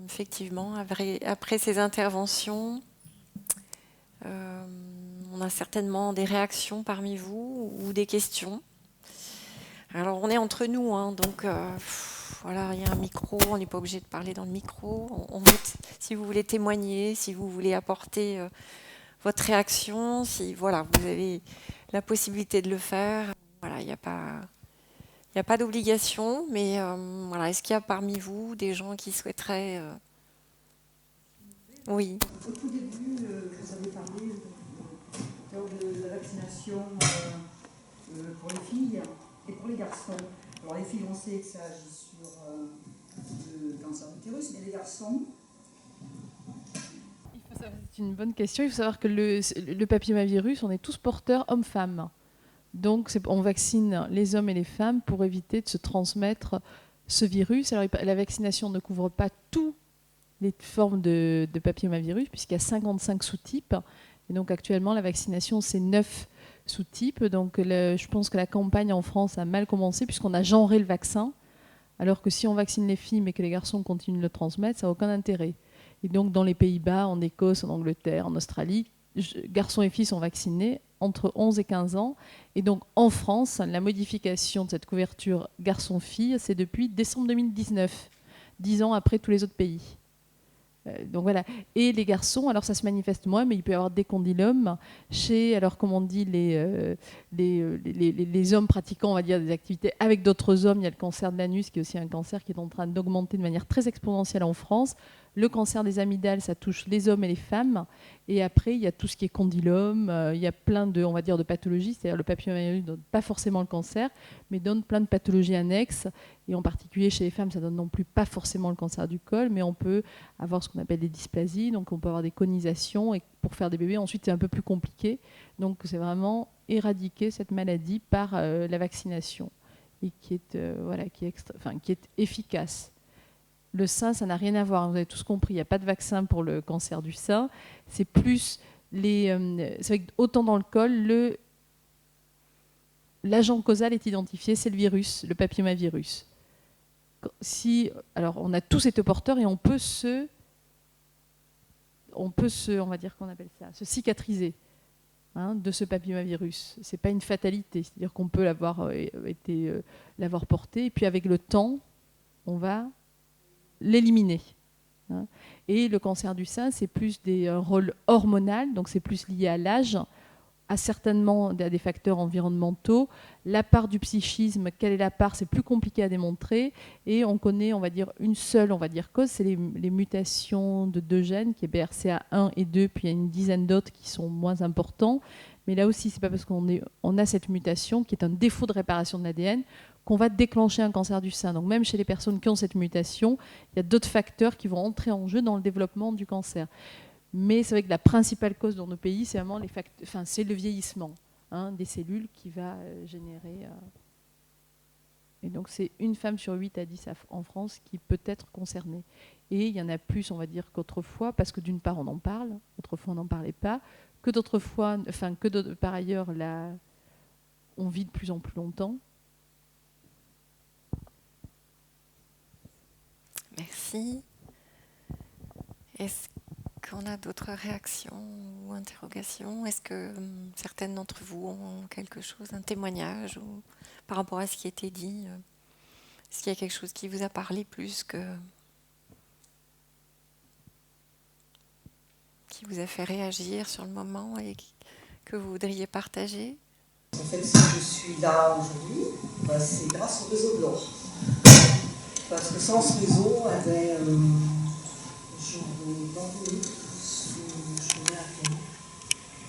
Effectivement, après ces interventions, on a certainement des réactions parmi vous ou des questions. Alors, on est entre nous, hein, donc voilà, il y a un micro, on n'est pas obligé de parler dans le micro. Si vous voulez témoigner, si vous voulez apporter votre réaction, si voilà, vous avez la possibilité de le faire. Voilà, il n'y a pas d'obligation, mais voilà, est-ce qu'il y a parmi vous des gens qui souhaiteraient Oui. Au tout début, vous avez parlé de la vaccination pour les filles et pour les garçons. Alors les filles, on sait que ça agit sur le cancer d'utérus, mais les garçons... C'est une bonne question. Il faut savoir que le papillomavirus, on est tous porteurs hommes-femmes. Donc on vaccine les hommes et les femmes pour éviter de se transmettre ce virus. Alors la vaccination ne couvre pas toutes les formes de papillomavirus, puisqu'il y a 55 sous-types. Et donc actuellement, la vaccination, c'est 9 sous-types. Donc je pense que la campagne en France a mal commencé, puisqu'on a genré le vaccin. Alors que si on vaccine les filles, mais que les garçons continuent de le transmettre, ça n'a aucun intérêt. Et donc dans les Pays-Bas, en Écosse, en Angleterre, en Australie, garçons et filles sont vaccinés entre 11 et 15 ans. Et donc en France, la modification de cette couverture garçon-fille, c'est depuis décembre 2019, 10 ans après tous les autres pays. Donc voilà. Et les garçons, alors ça se manifeste moins, mais il peut y avoir des condylomes chez, alors comme on dit, les hommes pratiquant, on va dire, des activités avec d'autres hommes. Il y a le cancer de l'anus, qui est aussi un cancer qui est en train d'augmenter de manière très exponentielle en France. Le cancer des amygdales, ça touche les hommes et les femmes. Et après, il y a tout ce qui est condylome. Il y a plein de, on va dire, de pathologies. C'est-à-dire le papillomavirus ne donne pas forcément le cancer, mais donne plein de pathologies annexes. Et en particulier chez les femmes, ça donne non plus pas forcément le cancer du col, mais on peut avoir ce qu'on appelle des dysplasies. Donc on peut avoir des conisations. Et pour faire des bébés, ensuite, c'est un peu plus compliqué. Donc c'est vraiment éradiquer cette maladie par la vaccination et qui est efficace. Le sein, ça n'a rien à voir. Vous avez tous compris, il n'y a pas de vaccin pour le cancer du sein. C'est plus c'est vrai que autant dans le col, l'agent causal est identifié, c'est le virus, le papillomavirus. Alors, on a tous été porteurs et on peut on va dire qu'on appelle ça, se cicatriser de ce papillomavirus. C'est pas une fatalité, c'est-à-dire qu'on peut l'avoir porté et puis avec le temps, on va l'éliminer. Et le cancer du sein, c'est plus un rôle hormonal, donc c'est plus lié à l'âge, à certainement des facteurs environnementaux. La part du psychisme, quelle est la part, c'est plus compliqué à démontrer. Et on connaît, on va dire, une seule cause, c'est les mutations de 2 gènes, qui est BRCA1 et 2, puis il y a une dizaine d'autres qui sont moins importants. Mais là aussi, c'est pas parce qu'on a cette mutation, qui est un défaut de réparation de l'ADN, qu'on va déclencher un cancer du sein. Donc même chez les personnes qui ont cette mutation, il y a d'autres facteurs qui vont entrer en jeu dans le développement du cancer. Mais c'est vrai que la principale cause dans nos pays, c'est vraiment c'est le vieillissement des cellules qui va générer. Et donc c'est une femme sur 8 à 10 en France qui peut être concernée. Et il y en a plus, on va dire, qu'autrefois, parce que d'une part on en parle, autrefois on n'en parlait pas, par ailleurs on vit de plus en plus longtemps. Merci. Est-ce qu'on a d'autres réactions ou interrogations? Est-ce que certaines d'entre vous ont quelque chose, un témoignage ou, par rapport à ce qui a été dit? Est-ce qu'il y a quelque chose qui vous a parlé plus qui vous a fait réagir sur le moment et que vous voudriez partager? En fait, si je suis là aujourd'hui, c'est grâce au réseau de l'or. Parce que sans ce réseau,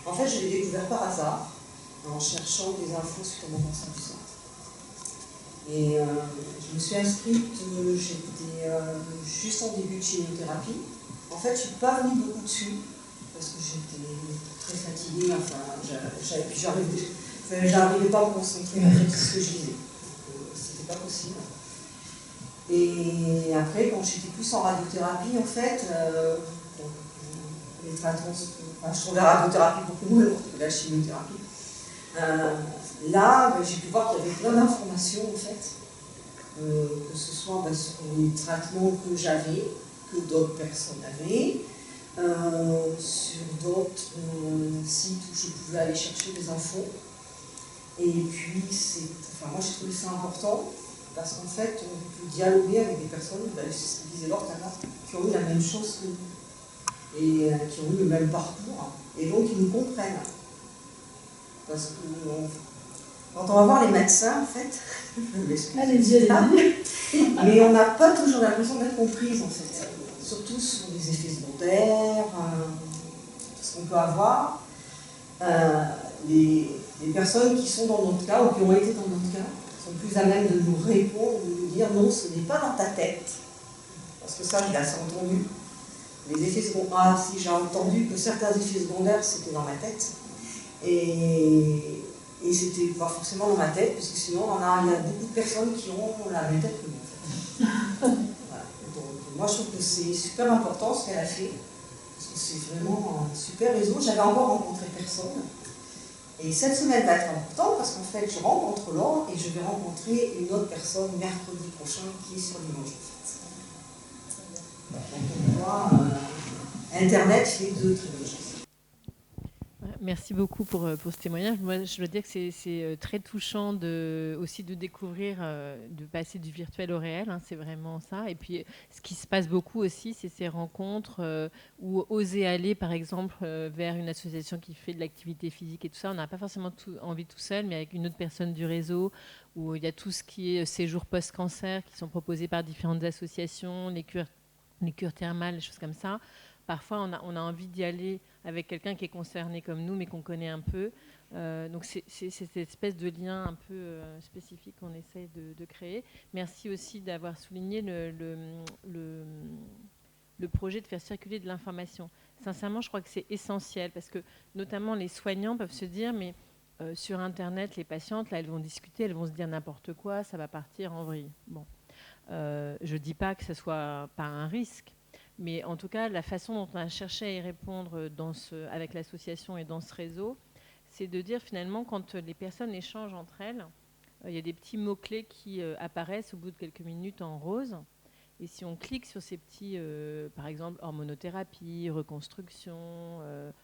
en fait, je l'ai découvert par hasard, en cherchant des infos sur mon cancer du sein. Et je me suis inscrite, j'étais juste en début de chimiothérapie. En fait, je ne suis pas venue beaucoup dessus, parce que j'étais très fatiguée, j'arrivais pas à me concentrer sur ce que je lisais. C'était pas possible. Et après, quand j'étais plus en radiothérapie, en fait, les traitements, je trouvais la radiothérapie beaucoup moins lourde que la chimiothérapie. Là, j'ai pu voir qu'il y avait plein d'informations, en fait, que ce soit sur les traitements que j'avais, que d'autres personnes avaient, sur d'autres sites où je pouvais aller chercher des infos. Et puis, moi j'ai trouvé ça important, parce qu'en fait, on peut dialoguer avec des personnes, c'est ce que disait Laure tout à l'heure, qui ont eu la même chose que nous, et qui ont eu le même parcours, et donc ils nous comprennent. Parce que quand on va voir les médecins, en fait, mais on n'a pas toujours l'impression d'être comprise, en fait. Surtout sur les effets secondaires, ce qu'on peut avoir. Les personnes qui sont dans notre cas, ou qui ont été dans notre cas, sont plus à même de nous répondre, de nous dire non, ce n'est pas dans ta tête. Parce que ça, j'ai assez entendu. Les effets secondaires, si j'ai entendu que certains effets secondaires, c'était dans ma tête. Et c'était pas forcément dans ma tête, parce que sinon, il y a beaucoup de personnes qui ont la même tête que moi. En fait. Voilà. Donc, moi, je trouve que c'est super important ce qu'elle a fait, parce que c'est vraiment un super réseau. J'avais encore rencontré personne. Et cette semaine va être importante parce qu'en fait, je rencontre Laure et je vais rencontrer une autre personne mercredi prochain qui est sur Limoges. Donc, on voit, Internet fait de très bonnes choses. Merci beaucoup pour ce témoignage. Moi, je dois dire que c'est très touchant aussi de découvrir, de passer du virtuel au réel. Hein, c'est vraiment ça. Et puis, ce qui se passe beaucoup aussi, c'est ces rencontres où oser aller, par exemple, vers une association qui fait de l'activité physique et tout ça. On n'a pas forcément envie tout seul, mais avec une autre personne du réseau, où il y a tout ce qui est séjours post-cancer qui sont proposés par différentes associations, les cures thermales, les choses comme ça. Parfois, on a envie d'y aller avec quelqu'un qui est concerné comme nous, mais qu'on connaît un peu. Donc, c'est cette espèce de lien un peu spécifique qu'on essaie de créer. Merci aussi d'avoir souligné le projet de faire circuler de l'information. Sincèrement, je crois que c'est essentiel, parce que notamment les soignants peuvent se dire, mais sur Internet, les patientes, là, elles vont discuter, elles vont se dire n'importe quoi, ça va partir en vrille. Bon. Je ne dis pas que ce soit pas un risque, mais en tout cas, la façon dont on a cherché à y répondre avec l'association et dans ce réseau, c'est de dire finalement, quand les personnes échangent entre elles, il y a des petits mots-clés qui apparaissent au bout de quelques minutes en rose. Et si on clique sur ces petits, par exemple, hormonothérapie, reconstruction,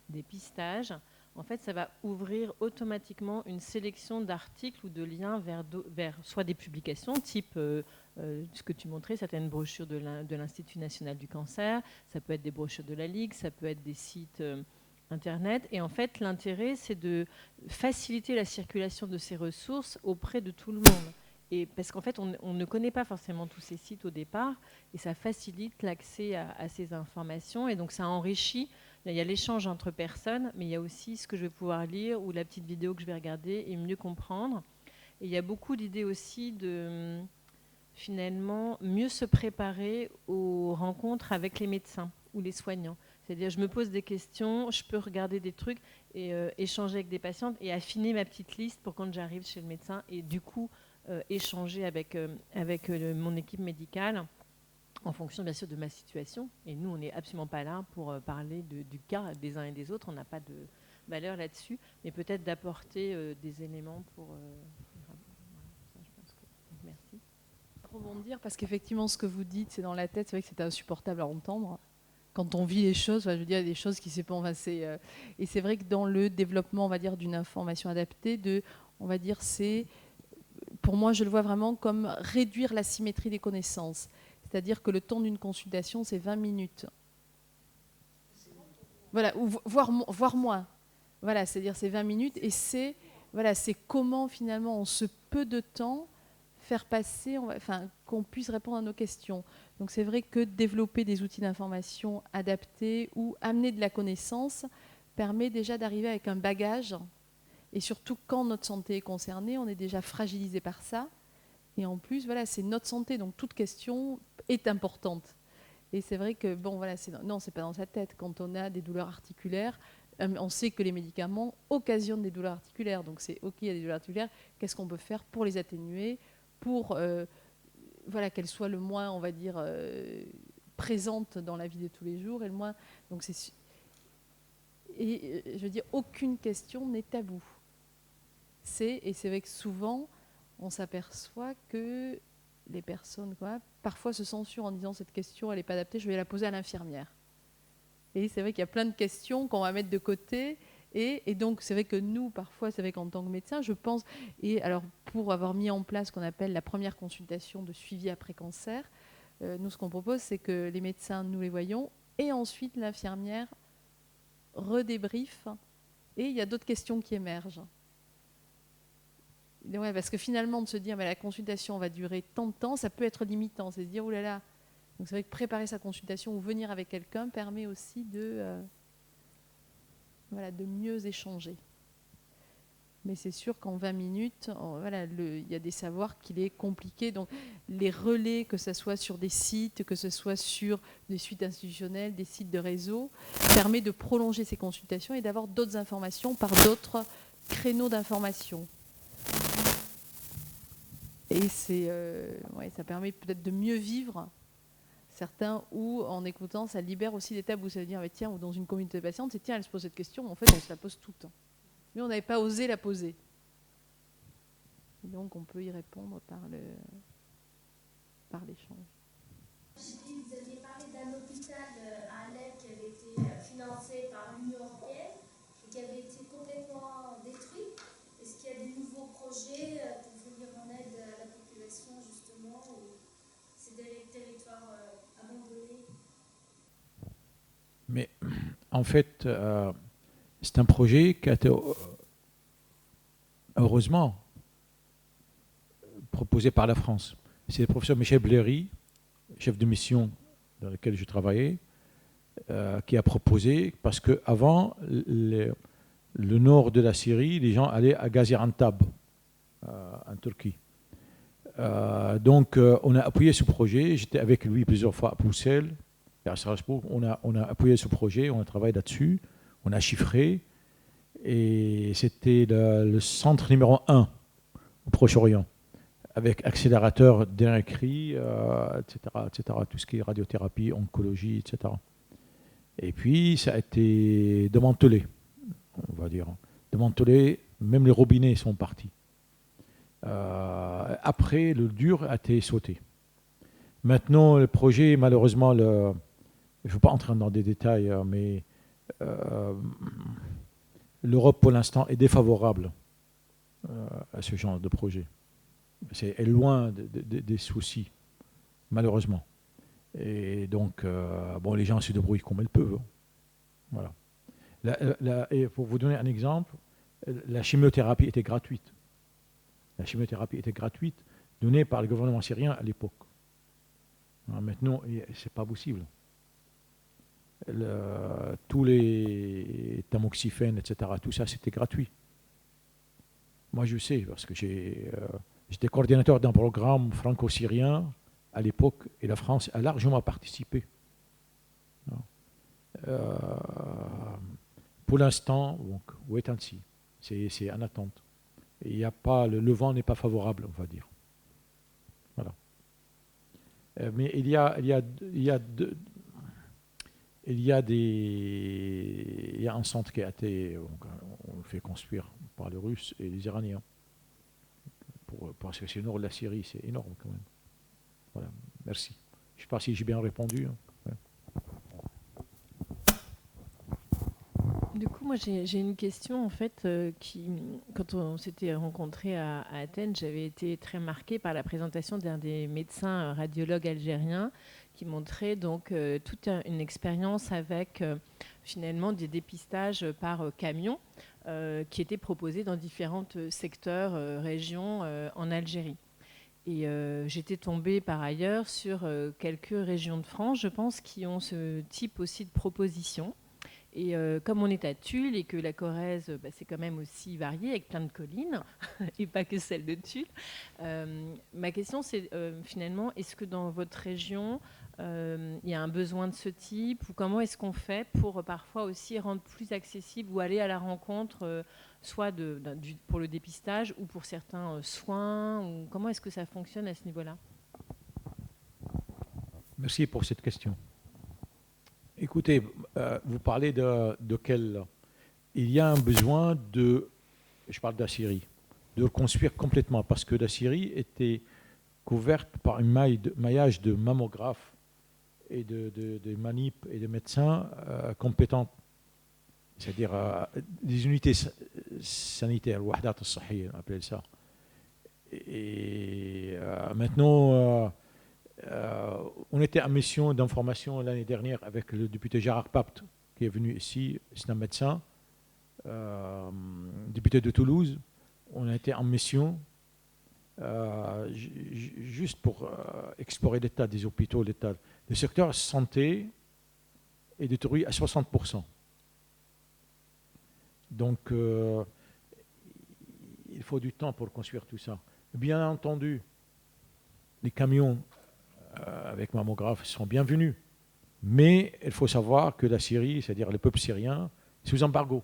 dépistage, en fait, ça va ouvrir automatiquement une sélection d'articles ou de liens vers soit des publications type ce que tu montrais, certaines brochures de l'Institut national du cancer, ça peut être des brochures de la Ligue, ça peut être des sites Internet. Et en fait, l'intérêt, c'est de faciliter la circulation de ces ressources auprès de tout le monde. Et parce qu'en fait, on ne connaît pas forcément tous ces sites au départ, et ça facilite l'accès à ces informations. Et donc, ça enrichit. Il y a l'échange entre personnes, mais il y a aussi ce que je vais pouvoir lire ou la petite vidéo que je vais regarder et mieux comprendre. Et il y a beaucoup d'idées aussi de finalement mieux se préparer aux rencontres avec les médecins ou les soignants. C'est-à-dire, je me pose des questions, je peux regarder des trucs et échanger avec des patientes et affiner ma petite liste pour quand j'arrive chez le médecin et du coup échanger avec mon équipe médicale en fonction bien sûr de ma situation. Et nous, on n'est absolument pas là pour parler du cas des uns et des autres, on n'a pas de valeur là-dessus, mais peut-être d'apporter des éléments pour... Merci. Rebondir, parce qu'effectivement, ce que vous dites, c'est dans la tête, c'est vrai que c'est insupportable à entendre. Quand on vit les choses, je veux dire, il y a des choses qui s'est pas... et c'est vrai que dans le développement, on va dire, d'une information adaptée, on va dire, c'est... Pour moi, je le vois vraiment comme réduire la symétrie des connaissances. C'est-à-dire que le temps d'une consultation, c'est 20 minutes. Voilà, ou voire moins. Voilà, c'est-à-dire c'est 20 minutes et c'est comment finalement en ce peu de temps faire passer, qu'on puisse répondre à nos questions. Donc c'est vrai que développer des outils d'information adaptés ou amener de la connaissance permet déjà d'arriver avec un bagage. Et surtout, quand notre santé est concernée, on est déjà fragilisé par ça. Et en plus, voilà, c'est notre santé, donc toute question est importante. Et c'est vrai que, non, c'est pas dans sa tête. Quand on a des douleurs articulaires, on sait que les médicaments occasionnent des douleurs articulaires. Donc c'est OK, il y a des douleurs articulaires. Qu'est-ce qu'on peut faire pour les atténuer, pour voilà, qu'elle soit le moins, on va dire, présente dans la vie de tous les jours et le moins. Donc je veux dire, aucune question n'est taboue. Et c'est vrai que souvent, on s'aperçoit que les personnes, parfois se censurent en disant cette question, elle n'est pas adaptée, je vais la poser à l'infirmière. Et c'est vrai qu'il y a plein de questions qu'on va mettre de côté. Et donc, c'est vrai que nous, parfois, c'est vrai qu'en tant que médecin, je pense, et alors pour avoir mis en place ce qu'on appelle la première consultation de suivi après cancer, nous, ce qu'on propose, c'est que les médecins, nous les voyons, et ensuite l'infirmière redébriefe, et il y a d'autres questions qui émergent. Ouais, parce que finalement, de se dire, mais la consultation va durer tant de temps, ça peut être limitant. C'est de dire, oulala. Donc c'est vrai que préparer sa consultation ou venir avec quelqu'un permet aussi de mieux échanger. Mais c'est sûr qu'en 20 minutes, il y a des savoirs qu'il est compliqué. Donc les relais, que ce soit sur des sites, que ce soit sur des sites institutionnels, des sites de réseau, permet de prolonger ces consultations et d'avoir d'autres informations par d'autres créneaux d'information. Et ça permet peut-être de mieux vivre certains où, en écoutant, ça libère aussi des tabous. Ça veut dire, tiens, ou dans une communauté de patientes, c'est tiens, elle se pose cette question, en fait, on se la pose tout le temps. Mais on n'avait pas osé la poser. Et donc, on peut y répondre par l'échange. Vous aviez parlé d'un hôpital à Alep qui avait été financé par l'Union européenne et qui avait été complètement détruit. Est-ce qu'il y a des nouveaux projets pour venir en aide à la population, justement, ou c'est des territoires abandonnés? Mais en fait, c'est un projet qui a été heureusement proposé par la France. C'est le professeur Michel Blairy, chef de mission dans lequel je travaillais, qui a proposé, parce qu'avant, le nord de la Syrie, les gens allaient à Gaziantep, en Turquie. Donc, on a appuyé ce projet. J'étais avec lui plusieurs fois à Bruxelles et à Strasbourg. On a appuyé ce projet, on a travaillé là-dessus, on a chiffré. Et c'était le centre numéro 1 au Proche-Orient, avec accélérateur dernier cri, etc., tout ce qui est radiothérapie, oncologie, etc. Et puis, ça a été démantelé, on va dire. Démantelé, même les robinets sont partis. Après, le dur a été sauté. Maintenant, le projet, malheureusement, je ne veux pas entrer dans des détails, mais l'Europe, pour l'instant, est défavorable à ce genre de projet. C'est loin des soucis, malheureusement. Et donc, les gens se débrouillent comme ils peuvent. Voilà. Et pour vous donner un exemple, la chimiothérapie était gratuite. La chimiothérapie était gratuite, donnée par le gouvernement syrien à l'époque. Maintenant, ce n'est pas possible. Tous les tamoxifènes, etc., tout ça, c'était gratuit. Moi, je sais, parce que j'étais coordinateur d'un programme franco-syrien à l'époque, et la France a largement participé. Pour l'instant, donc, wait and see. C'est en attente. Il y a pas, le vent n'est pas favorable, on va dire. Voilà. Mais il y a un centre qui a été on fait construire par les Russes et les Iraniens. Parce que c'est le nord de la Syrie, c'est énorme quand même. Voilà, merci. Je ne sais pas si j'ai bien répondu. Ouais. Du coup, moi, j'ai une question, en fait, quand on s'était rencontrés à Athènes, j'avais été très marquée par la présentation d'un des médecins radiologues algériens qui montrait donc toute une expérience avec, finalement, des dépistages par camion qui étaient proposés dans différents secteurs, régions en Algérie. Et j'étais tombée par ailleurs sur quelques régions de France, je pense, qui ont ce type aussi de proposition. Et comme on est à Tulle et que la Corrèze, c'est quand même aussi varié, avec plein de collines, et pas que celle de Tulle, ma question c'est finalement, est-ce que dans votre région, il y a un besoin de ce type, ou comment est-ce qu'on fait pour parfois aussi rendre plus accessible ou aller à la rencontre, soit pour le dépistage ou pour certains soins, ou comment est-ce que ça fonctionne à ce niveau-là ? Merci pour cette question. Écoutez, vous parlez de quel... Il y a un besoin de... Je parle de la Syrie, de reconstruire complètement, parce que la Syrie était couverte par un maillage de mammographes et de manip et de médecins compétents, c'est-à-dire des unités sanitaires, wahdat al-sahih, on appelle ça. Et maintenant, on était en mission d'information l'année dernière avec le député Gérard Papt, qui est venu ici, c'est un médecin, député de Toulouse. On a été en mission juste pour explorer l'état des hôpitaux, l'état. Le secteur santé est détruit à 60%. Donc, il faut du temps pour construire tout ça. Bien entendu, les camions avec mammographes sont bienvenus. Mais il faut savoir que la Syrie, c'est-à-dire le peuple syrien, est sous embargo.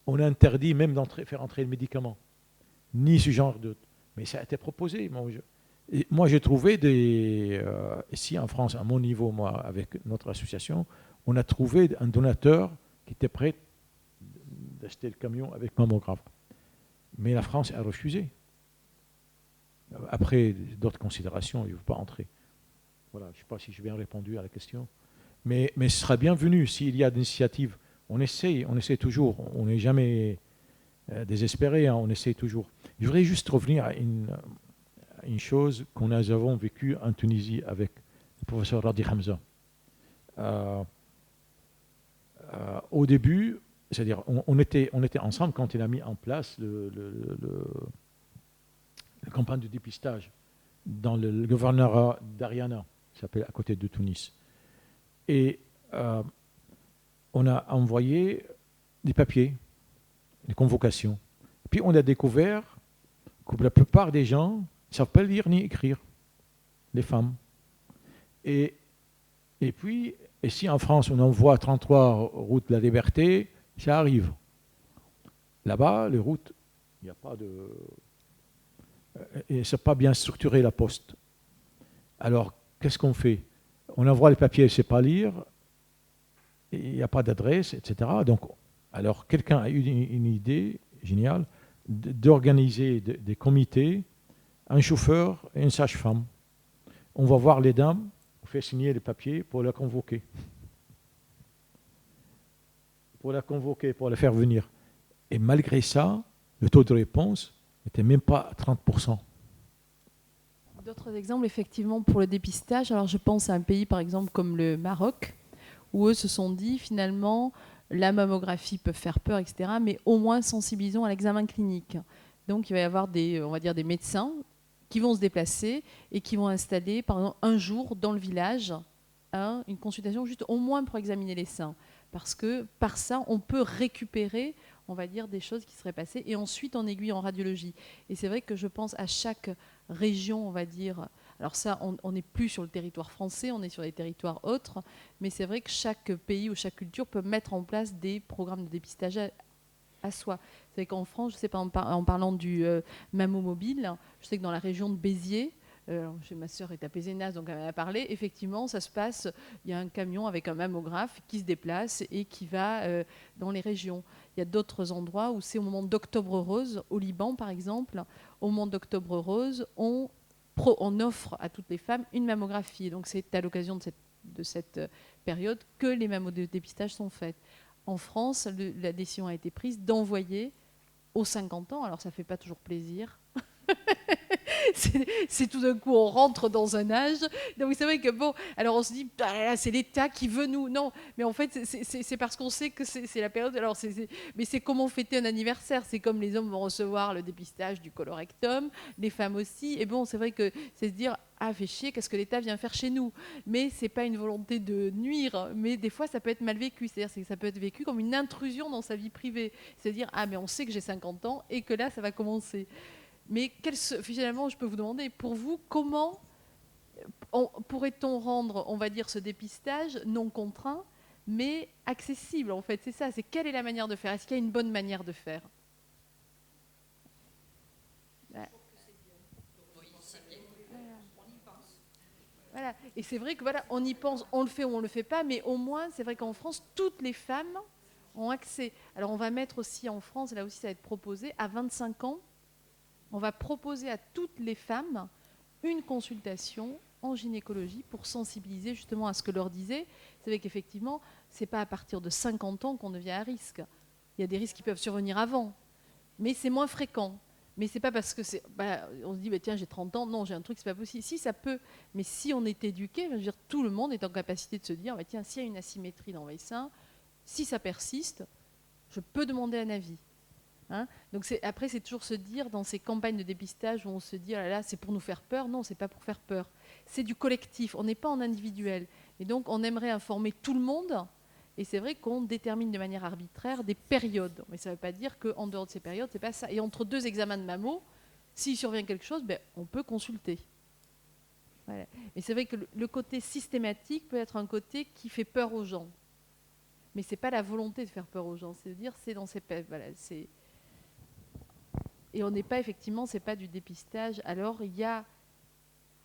On a interdit même faire entrer le médicament. Ni ce genre de... Mais ça a été proposé. Moi, j'ai trouvé ici en France, à mon niveau, moi, avec notre association, on a trouvé un donateur qui était prêt d'acheter le camion avec mammographe. Mais la France a refusé. Après d'autres considérations, il ne veut pas entrer. Voilà, je ne sais pas si j'ai bien répondu à la question. Mais ce sera bienvenu s'il y a d'initiatives. On essaie toujours. On n'est jamais désespéré, hein, on essaie toujours. Je voudrais juste revenir à une chose que nous avons vécue en Tunisie avec le professeur Radi Hamza. Au début, c'est-à-dire on était ensemble quand il a mis en place la campagne de dépistage dans le gouvernorat d'Ariana, qui s'appelle à côté de Tunis. Et on a envoyé des papiers, des convocations. Puis on a découvert que la plupart des gens ne savent pas lire ni écrire, les femmes. Et puis, ici en France, on envoie 33 routes de la liberté, ça arrive. Là-bas, les routes, il n'y a pas de... Et c'est pas bien structuré la poste. Alors, qu'est-ce qu'on fait? On envoie les papiers, il ne sait pas lire, il n'y a pas d'adresse, etc. Donc, alors, quelqu'un a eu une idée géniale d'organiser des comités, un chauffeur et une sage-femme. On va voir les dames, on fait signer les papiers pour la convoquer. Pour la convoquer, pour la faire venir. Et malgré ça, le taux de réponse n'était même pas à 30%. D'autres exemples, effectivement, pour le dépistage. Alors, je pense à un pays, par exemple, comme le Maroc, où eux se sont dit, finalement, la mammographie peut faire peur, etc., mais au moins sensibilisons à l'examen clinique. Donc, il va y avoir on va dire, des médecins qui vont se déplacer et qui vont installer, par exemple, un jour dans le village, une consultation juste au moins pour examiner les seins. Parce que par ça, on peut récupérer, on va dire, des choses qui seraient passées, et ensuite en aiguille en radiologie. Et c'est vrai que je pense à chaque région, on va dire, alors ça, on n'est plus sur le territoire français, on est sur les territoires autres, mais c'est vrai que chaque pays ou chaque culture peut mettre en place des programmes de dépistage à soi. C'est vrai qu'en France, je sais pas, en parlant du mammomobile, je sais que dans la région de Béziers, ma sœur est à Pézenas, donc elle en a parlé. Effectivement, ça se passe. Il y a un camion avec un mammographe qui se déplace et qui va dans les régions. Il y a d'autres endroits où c'est au moment d'Octobre Rose, au Liban par exemple. Au moment d'Octobre Rose, on offre à toutes les femmes une mammographie. Donc c'est à l'occasion de cette période que les dépistages sont faites. En France, la décision a été prise d'envoyer aux 50 ans. Alors ça ne fait pas toujours plaisir. C'est tout d'un coup on rentre dans un âge, donc c'est vrai que bon, alors on se dit c'est l'État qui veut nous, non, mais en fait c'est parce qu'on sait que c'est la période, alors mais c'est comment fêter un anniversaire, c'est comme les hommes vont recevoir le dépistage du colorectum, les femmes aussi, et bon c'est vrai que c'est se dire fait chier, qu'est-ce que l'État vient faire chez nous, mais c'est pas une volonté de nuire, mais des fois ça peut être mal vécu, c'est-à-dire que ça peut être vécu comme une intrusion dans sa vie privée, c'est-à-dire mais on sait que j'ai 50 ans et que là ça va commencer. Mais finalement, je peux vous demander, pour vous, comment pourrait-on rendre, on va dire, ce dépistage non contraint, mais accessible, en fait? C'est ça, c'est quelle est la manière de faire? Est-ce qu'il y a une bonne manière de faire? Voilà. Et c'est vrai que voilà, on y pense, on le fait ou on le fait pas, mais au moins, c'est vrai qu'en France, toutes les femmes ont accès. Alors, on va mettre aussi en France, là aussi, ça va être proposé, à 25 ans, on va proposer à toutes les femmes une consultation en gynécologie pour sensibiliser justement à ce que leur disait. C'est vrai qu'effectivement, c'est pas à partir de 50 ans qu'on devient à risque. Il y a des risques qui peuvent survenir avant, mais c'est moins fréquent. Mais c'est pas parce que on se dit tiens, j'ai 30 ans, non, j'ai un truc, c'est pas possible. Si, ça peut, mais si on est éduqué, je veux dire, tout le monde est en capacité de se dire tiens, s'il y a une asymétrie dans les seins, si ça persiste, je peux demander un avis. Hein, donc après, c'est toujours se dire dans ces campagnes de dépistage où on se dit oh là là, c'est pour nous faire peur. Non, c'est pas pour faire peur. C'est du collectif. On n'est pas en individuel. Et donc, on aimerait informer tout le monde. Et c'est vrai qu'on détermine de manière arbitraire des périodes. Mais ça ne veut pas dire qu'en dehors de ces périodes, c'est pas ça. Et entre 2 examens de mammo, s'il survient quelque chose, on peut consulter. Voilà. Mais c'est vrai que le côté systématique peut être un côté qui fait peur aux gens. Mais ce n'est pas la volonté de faire peur aux gens. C'est de dire c'est dans ces... Voilà, c'est... Et on n'est pas, effectivement, ce n'est pas du dépistage. Alors, il y a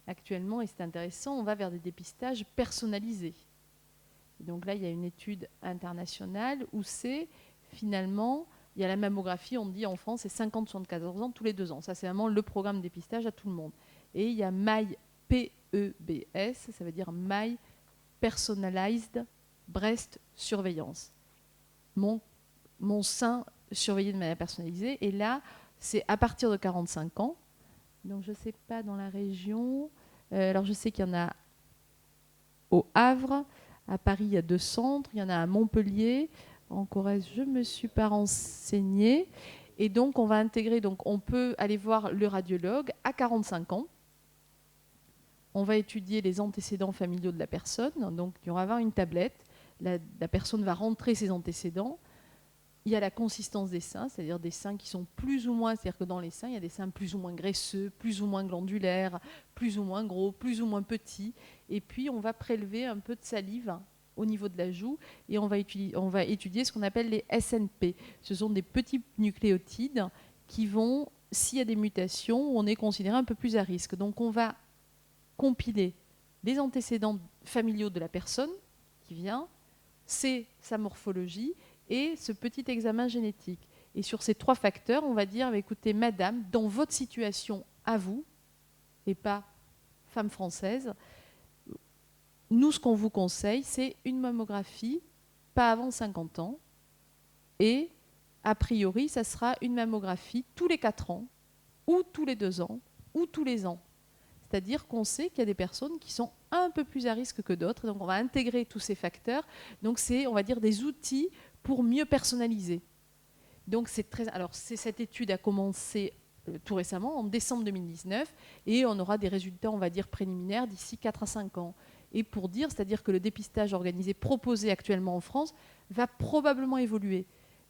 actuellement, et c'est intéressant, on va vers des dépistages personnalisés. Et donc là, il y a une étude internationale où c'est, finalement, il y a la mammographie, on dit en France, c'est 50-74 ans, tous les 2 ans. Ça, c'est vraiment le programme de dépistage à tout le monde. Et il y a MyPEBS, ça veut dire My Personalized Breast Surveillance. Mon sein surveillé de manière personnalisée. Et là, c'est à partir de 45 ans. Donc, je ne sais pas dans la région. Alors, je sais qu'il y en a au Havre. À Paris, il y a 2 centres. Il y en a à Montpellier. En Corrèze, je ne me suis pas renseignée. Et donc, on va intégrer... Donc, on peut aller voir le radiologue à 45 ans. On va étudier les antécédents familiaux de la personne. Donc, il y aura une tablette. La personne va rentrer ses antécédents. Il y a la consistance des seins, c'est-à-dire des seins qui sont plus ou moins, c'est-à-dire que dans les seins, il y a des seins plus ou moins graisseux, plus ou moins glandulaires, plus ou moins gros, plus ou moins petits. Et puis, on va prélever un peu de salive au niveau de la joue et on va étudier ce qu'on appelle les SNP. Ce sont des petits nucléotides qui vont, s'il y a des mutations, on est considéré un peu plus à risque. Donc, on va compiler les antécédents familiaux de la personne qui vient, c'est sa morphologie, et ce petit examen génétique. Et sur ces 3 facteurs, on va dire, écoutez, madame, dans votre situation à vous, et pas femme française, nous, ce qu'on vous conseille, c'est une mammographie, pas avant 50 ans, et a priori, ça sera une mammographie tous les 4 ans, ou tous les 2 ans, ou tous les ans. C'est-à-dire qu'on sait qu'il y a des personnes qui sont un peu plus à risque que d'autres, donc on va intégrer tous ces facteurs. Donc c'est, on va dire, des outils pour mieux personnaliser. Donc cette étude a commencé tout récemment, en décembre 2019, et on aura des résultats, on va dire, préliminaires d'ici 4 à 5 ans. Et pour dire, c'est-à-dire que le dépistage organisé, proposé actuellement en France, va probablement évoluer.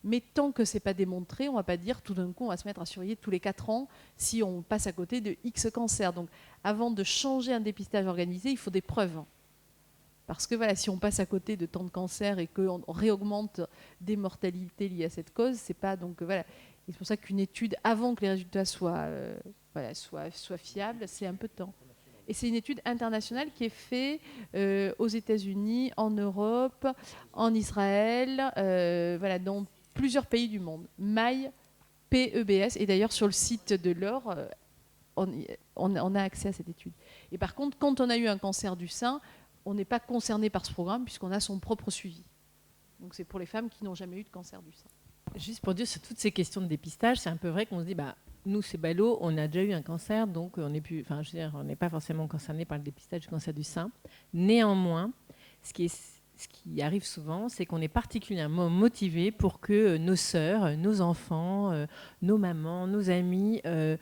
Mais tant que ce n'est pas démontré, on ne va pas dire tout d'un coup, on va se mettre à surveiller tous les 4 ans si on passe à côté de X cancers. Donc avant de changer un dépistage organisé, il faut des preuves. Parce que voilà, si on passe à côté de tant de cancers et qu'on réaugmente des mortalités liées à cette cause, c'est pas donc voilà. Et c'est pour ça qu'une étude avant que les résultats soient fiables, c'est un peu de temps. Et c'est une étude internationale qui est faite aux États-Unis, en Europe, en Israël, dans plusieurs pays du monde. MyPEBS, et d'ailleurs sur le site de l'OR, on a accès à cette étude. Et par contre, quand on a eu un cancer du sein, on n'est pas concerné par ce programme puisqu'on a son propre suivi. Donc c'est pour les femmes qui n'ont jamais eu de cancer du sein. Juste pour dire sur toutes ces questions de dépistage, c'est un peu vrai qu'on se dit, nous c'est ballot, on a déjà eu un cancer, donc on n'est pas forcément concerné par le dépistage du cancer du sein. Néanmoins, ce qui arrive souvent, c'est qu'on est particulièrement motivé pour que nos sœurs, nos enfants, nos mamans, nos amis, ne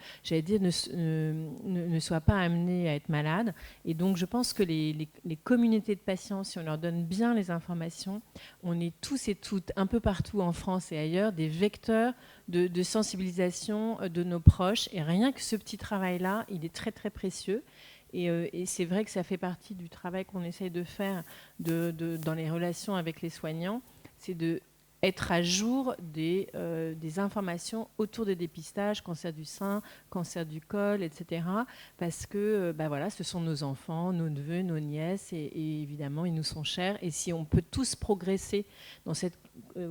soient pas amenés à être malades. Et donc, je pense que les communautés de patients, si on leur donne bien les informations, on est tous et toutes, un peu partout en France et ailleurs, des vecteurs de sensibilisation de nos proches. Et rien que ce petit travail-là, il est très, très précieux. Et c'est vrai que ça fait partie du travail qu'on essaye de faire dans les relations avec les soignants, c'est de être à jour des informations autour des dépistages, cancer du sein, cancer du col, etc. Parce que voilà, ce sont nos enfants, nos neveux, nos nièces, et évidemment, ils nous sont chers. Et si on peut tous progresser dans cette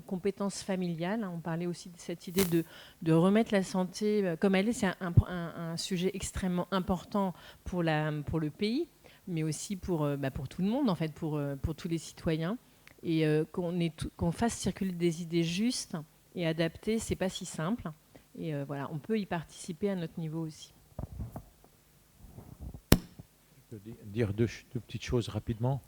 compétence familiale, on parlait aussi de cette idée de remettre la santé comme elle est, c'est un sujet extrêmement important pour le pays, mais aussi pour tout le monde, en fait, pour tous les citoyens. Et qu'on fasse circuler des idées justes et adaptées, c'est pas si simple. Et voilà, on peut y participer à notre niveau aussi. Je peux dire deux petites choses rapidement.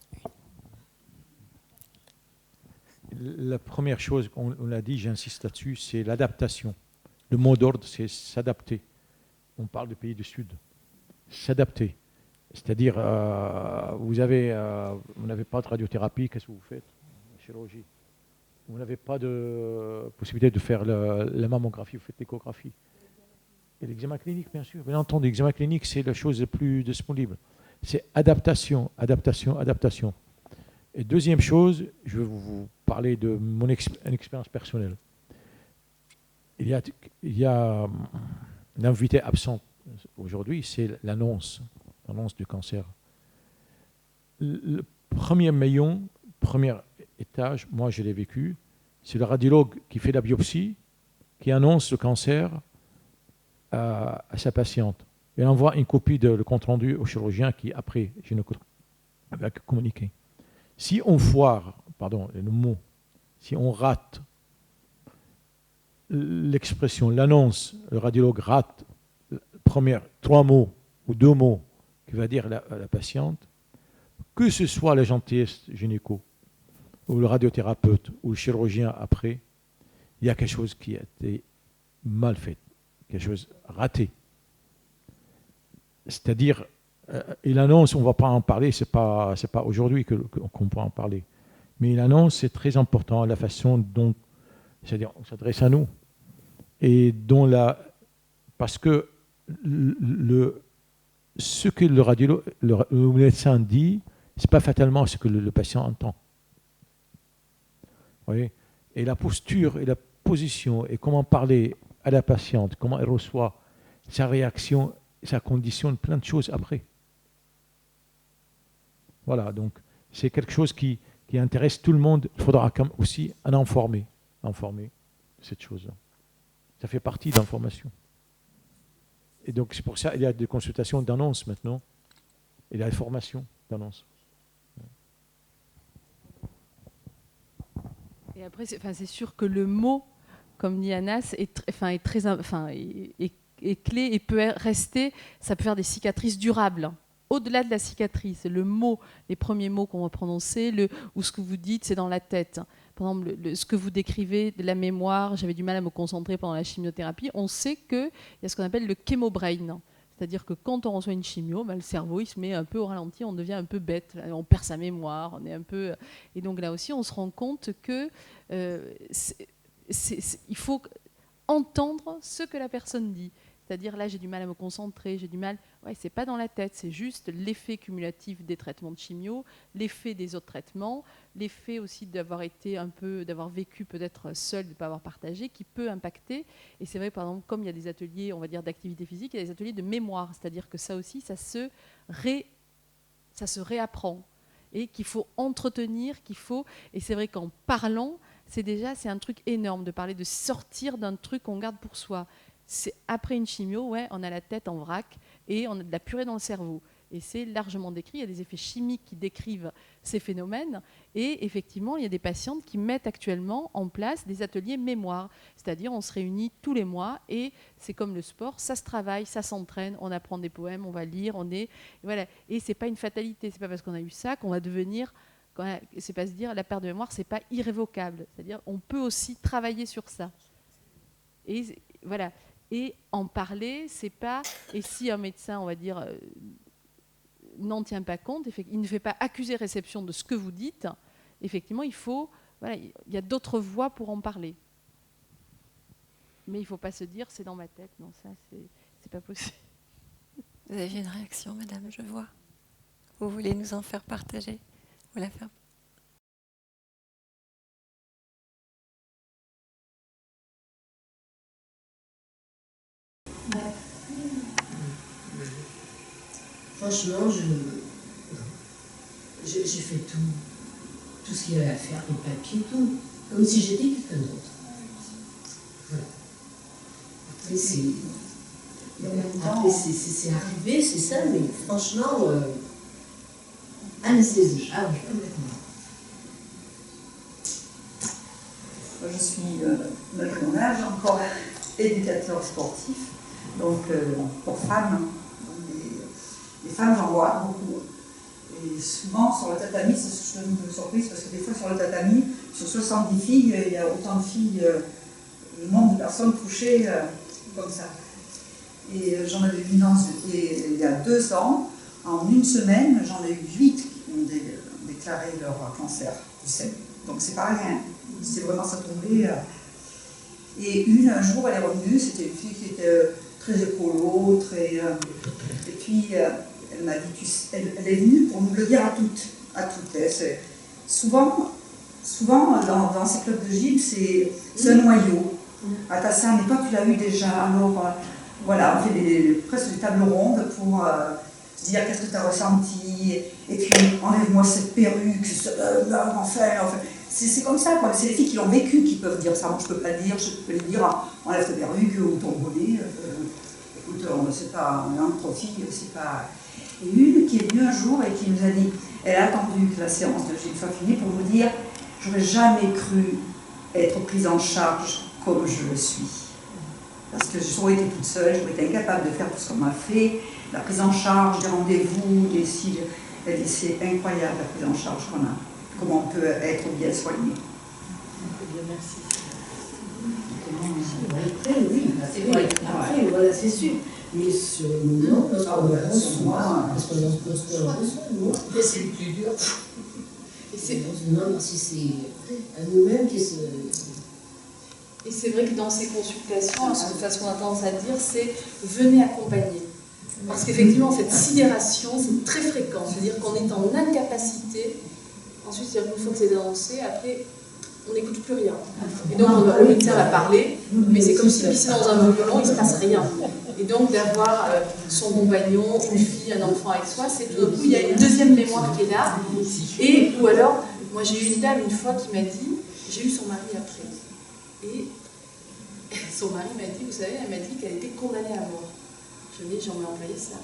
La première chose, on l'a dit, j'insiste là-dessus, c'est l'adaptation. Le mot d'ordre, c'est s'adapter. On parle des pays du Sud. S'adapter. C'est-à-dire, vous n'avez pas de radiothérapie, qu'est-ce que vous faites? Chirurgie. Vous n'avez pas de possibilité de faire la mammographie, vous faites l'échographie. Et l'examen clinique, bien sûr. Bien entendu, l'examen clinique, c'est la chose la plus disponible. C'est adaptation, adaptation, adaptation. Et deuxième chose, je vais vous parler de mon expérience personnelle. Il y a un invité absent aujourd'hui, c'est l'annonce du cancer. Le premier maillon, premier étage, moi je l'ai vécu, c'est le radiologue qui fait la biopsie, qui annonce le cancer à sa patiente. Il envoie une copie de le compte-rendu au chirurgien qui, après, va communiquer. Si on foire, pardon, le mot, si on rate l'expression, l'annonce, le radiologue rate, première, 3 mots ou 2 mots qui va dire à la patiente, que ce soit la gentillesse gynéco, ou le radiothérapeute, ou le chirurgien après, il y a quelque chose qui a été mal fait, quelque chose raté. C'est-à-dire, et l'annonce, on ne va pas en parler, c'est pas aujourd'hui qu'on peut en parler. Mais l'annonce, c'est très important, la façon dont, c'est-à-dire, on s'adresse à nous. Et parce que ce que le médecin dit, ce n'est pas fatalement ce que le patient entend. Vous voyez? Et la posture et la position et comment parler à la patiente, comment elle reçoit sa réaction, ça conditionne plein de choses après. Voilà, donc c'est quelque chose qui intéresse tout le monde. Il faudra aussi en informer de cette chose-là. Ça fait partie de l'information. Et donc c'est pour ça qu'il y a des consultations d'annonce maintenant. Et il y a des formations d'annonce. Et après, c'est sûr que le mot, comme dit Anas, est clé et peut rester, ça peut faire des cicatrices durables. Au-delà de la cicatrice, le mot, les premiers mots qu'on va prononcer, ou ce que vous dites, c'est dans la tête. Par exemple, ce que vous décrivez de la mémoire, j'avais du mal à me concentrer pendant la chimiothérapie, on sait qu'il y a ce qu'on appelle le chémobrain. C'est-à-dire que quand on reçoit une chimio, le cerveau il se met un peu au ralenti, on devient un peu bête, on perd sa mémoire, on est un peu... Et donc là aussi, on se rend compte que il faut entendre ce que la personne dit. C'est-à-dire là, j'ai du mal à me concentrer, j'ai du mal... Ouais, c'est pas dans la tête, c'est juste l'effet cumulatif des traitements de chimio, l'effet des autres traitements, l'effet aussi d'avoir vécu peut-être seul, de ne pas avoir partagé, qui peut impacter. Et c'est vrai, par exemple, comme il y a des ateliers, on va dire, d'activité physique, il y a des ateliers de mémoire. C'est-à-dire que ça aussi, ça se réapprend. Et qu'il faut entretenir, Et c'est vrai qu'en parlant, c'est un truc énorme de parler, de sortir d'un truc qu'on garde pour soi. C'est après une chimio, ouais, on a la tête en vrac et on a de la purée dans le cerveau. Et c'est largement décrit. Il y a des effets chimiques qui décrivent ces phénomènes. Et effectivement, il y a des patientes qui mettent actuellement en place des ateliers mémoire. C'est-à-dire, on se réunit tous les mois et c'est comme le sport, ça se travaille, ça s'entraîne, on apprend des poèmes, on va lire, voilà. Et c'est pas une fatalité. C'est pas parce qu'on a eu ça qu'on va devenir... C'est pas se dire la perte de mémoire, c'est pas irrévocable. C'est-à-dire, on peut aussi travailler sur ça. Et voilà. Et en parler, c'est pas... Et si un médecin, on va dire, n'en tient pas compte, il ne fait pas accuser réception de ce que vous dites, effectivement, il y a d'autres voies pour en parler. Mais il ne faut pas se dire, c'est dans ma tête. Non, ça, c'est pas possible. Vous avez une réaction, madame, je vois. Vous voulez nous en faire partager? Vous la faire Franchement, j'ai fait tout ce qu'il y avait à faire, les papiers, tout, comme si j'étais quelqu'un d'autre. Voilà. Après, c'est arrivé, c'est ça, mais franchement, anesthésie. Ah oui, complètement. Je suis malgré mon âge encore éducateur sportif, donc pour femmes. Les femmes, j'en vois beaucoup. Et souvent sur le tatami, c'est une surprise parce que des fois sur le tatami, sur 70 filles, il y a autant de filles, le nombre de personnes touchées comme ça. Et j'en avais vu il y a 2 ans, en une semaine, j'en ai eu 8 qui ont déclaré leur cancer du sein. Donc c'est pas rien. C'est vraiment ça tombé. Et un jour, elle est revenue, c'était une fille qui était très écolo, très. Et puis, elle m'a dit, elle est venue pour nous le dire à toutes. Souvent dans ces clubs de gym, c'est un noyau. À Tassin, mais toi, tu l'as eu déjà. Alors, voilà, on fait presque des tables rondes pour dire qu'est-ce que tu as ressenti. Et puis, enlève-moi cette perruque, enfin. C'est comme ça, quoi. C'est les filles qui l'ont vécu qui peuvent dire ça. Moi, je ne peux pas le dire, je peux le dire, enlève ta perruque ou ton bonnet. Écoute, c'est pas un profil, c'est pas. Et une qui est venue un jour et qui nous a dit, elle a attendu que la séance de gym soit finie pour nous dire, j'aurais jamais cru être prise en charge comme je le suis. Parce que j'aurais été toute seule, j'aurais été incapable de faire tout ce qu'on m'a fait, la prise en charge, des rendez-vous, des signes. Elle dit, c'est incroyable la prise en charge qu'on a. Comment on peut être bien soigné. Bien, merci. Après, oui, c'est vrai. Après, voilà, c'est sûr. Mais sur le moment, parce qu'on a soin, parce qu'on a besoin, mais c'est le plus dur. Et c'est on se demande si c'est à nous-mêmes qui se. Et c'est vrai que dans ces consultations, ce qu'on a tendance à dire, c'est venez accompagner. Parce qu'effectivement, cette sidération, c'est très fréquent. C'est-à-dire qu'on est en incapacité. Ensuite, c'est-à-dire qu'une fois que c'est dénoncé, après, on n'écoute plus rien. Et donc, le médecin va parler, mais c'est comme si pisser dans un violon, il ne se passe rien. Et donc, d'avoir son compagnon, une fille, un enfant avec soi, c'est tout d'un coup, il y a une deuxième mémoire qui est là. Et, ou alors, moi, j'ai eu une dame une fois qui m'a dit, j'ai eu son mari après. Et son mari m'a dit, vous savez, elle m'a dit qu'elle était condamnée à mort. Je lui ai dit, j'en ai envoyé ça.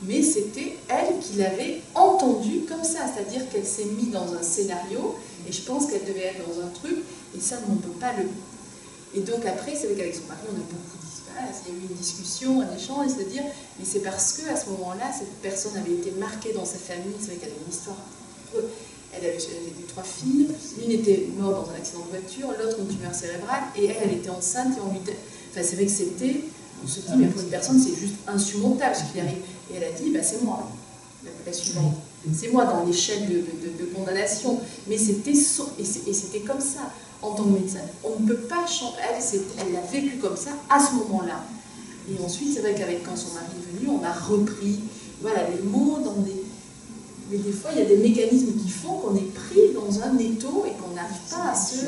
Mais c'était elle qui l'avait entendu comme ça, c'est-à-dire qu'elle s'est mise dans un scénario, et je pense qu'elle devait être dans un truc, et ça, on ne peut pas le... Et donc après, c'est vrai qu'avec son mari, on a beaucoup dit, il y a eu une discussion, un échange, et se dire, mais c'est parce qu'à ce moment-là, cette personne avait été marquée dans sa famille, c'est vrai qu'elle avait une histoire. Elle avait 3 filles, l'une était morte dans un accident de voiture, l'autre une tumeur cérébrale, et elle était enceinte, et on lui... Enfin, c'est vrai que c'était... On se dit, mais pour une personne, c'est juste insurmontable ce qui arrive. Et elle a dit, bah, c'est moi, la suivante. C'est moi dans l'échelle de condamnation. Mais c'était et c'était comme ça, en tant que médecin. On ne peut pas changer. Elle l'a vécu comme ça, à ce moment-là. Et ensuite, c'est vrai qu'avec quand son mari est venu, on a repris voilà, les mots dans des... Mais des fois, il y a des mécanismes qui font qu'on est pris dans un étau et qu'on n'arrive pas à se...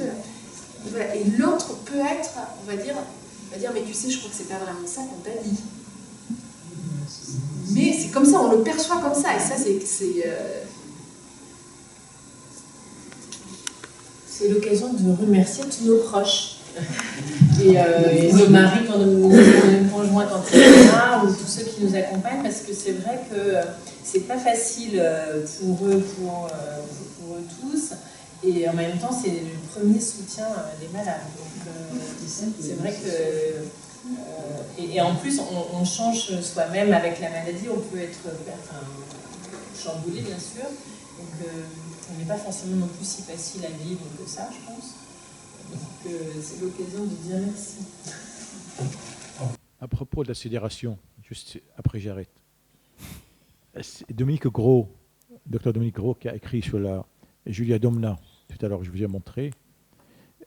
Voilà. Et l'autre peut être, on va dire, mais tu sais, je crois que c'est pas vraiment ça qu'on t'a dit. Mais c'est comme ça, on le perçoit comme ça, et ça, c'est l'occasion de remercier tous nos proches. Et nos maris, nos conjoints quand ils sont là, ou tous ceux qui nous accompagnent, parce que c'est vrai que c'est pas facile pour eux, pour eux tous. Et en même temps, c'est le premier soutien des malades. Donc, c'est vrai que... et en plus, on change soi-même avec la maladie. On peut être chamboulé, bien sûr. Donc, on n'est pas forcément non plus si facile à vivre que ça, je pense. Donc, c'est l'occasion de dire merci. À propos de la sidération, juste après j'arrête. Dominique Gros, docteur Dominique Gros, qui a écrit sur la Julia Domna, tout à l'heure je vous ai montré,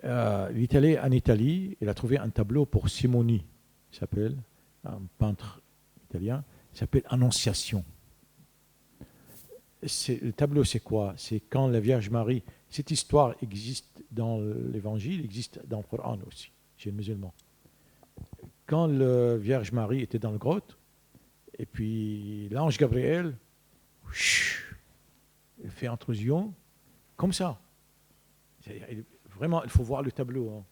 il est allé en Italie, il a trouvé un tableau pour Simoni, il s'appelle, un peintre italien, il s'appelle Annonciation. Le tableau, c'est quoi? C'est quand la Vierge Marie, cette histoire existe dans l'Évangile, existe dans le Coran aussi, chez les musulmans. quand le Vierge Marie était dans le grotte, et puis l'ange Gabriel, il fait intrusion, comme ça. Vraiment, il faut voir le tableau. Hein.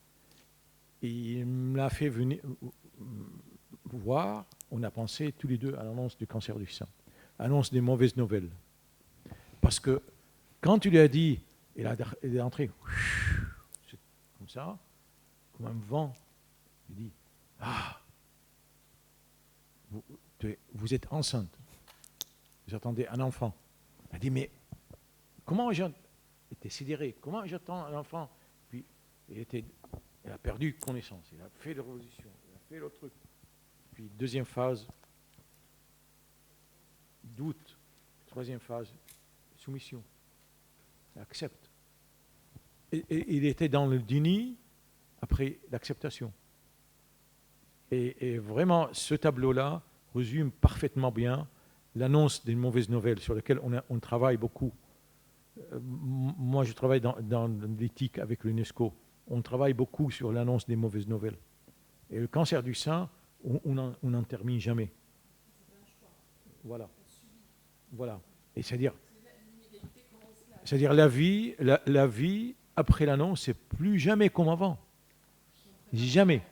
Et il me l'a fait venir voir, on a pensé tous les deux à l'annonce du cancer du sein, annonce des mauvaises nouvelles. Parce que quand tu lui as dit, il est entré, comme ça, comme un vent, il dit, ah, vous êtes enceinte, vous attendez un enfant. Elle dit, mais comment il était sidéré, comment j'attends un enfant? Puis il a perdu connaissance, il a fait des repositions, il a fait l'autre truc. Puis deuxième phase, doute. Troisième phase, soumission. Il accepte. Et il était dans le déni après l'acceptation. Et vraiment, ce tableau-là résume parfaitement bien l'annonce des mauvaises nouvelles sur lesquelles on travaille beaucoup. Moi, je travaille dans l'éthique avec l'UNESCO. On travaille beaucoup sur l'annonce des mauvaises nouvelles. Et le cancer du sein, on n'en termine jamais. Voilà. Voilà. Et c'est-à-dire la vie après l'annonce, c'est plus jamais comme avant. Jamais.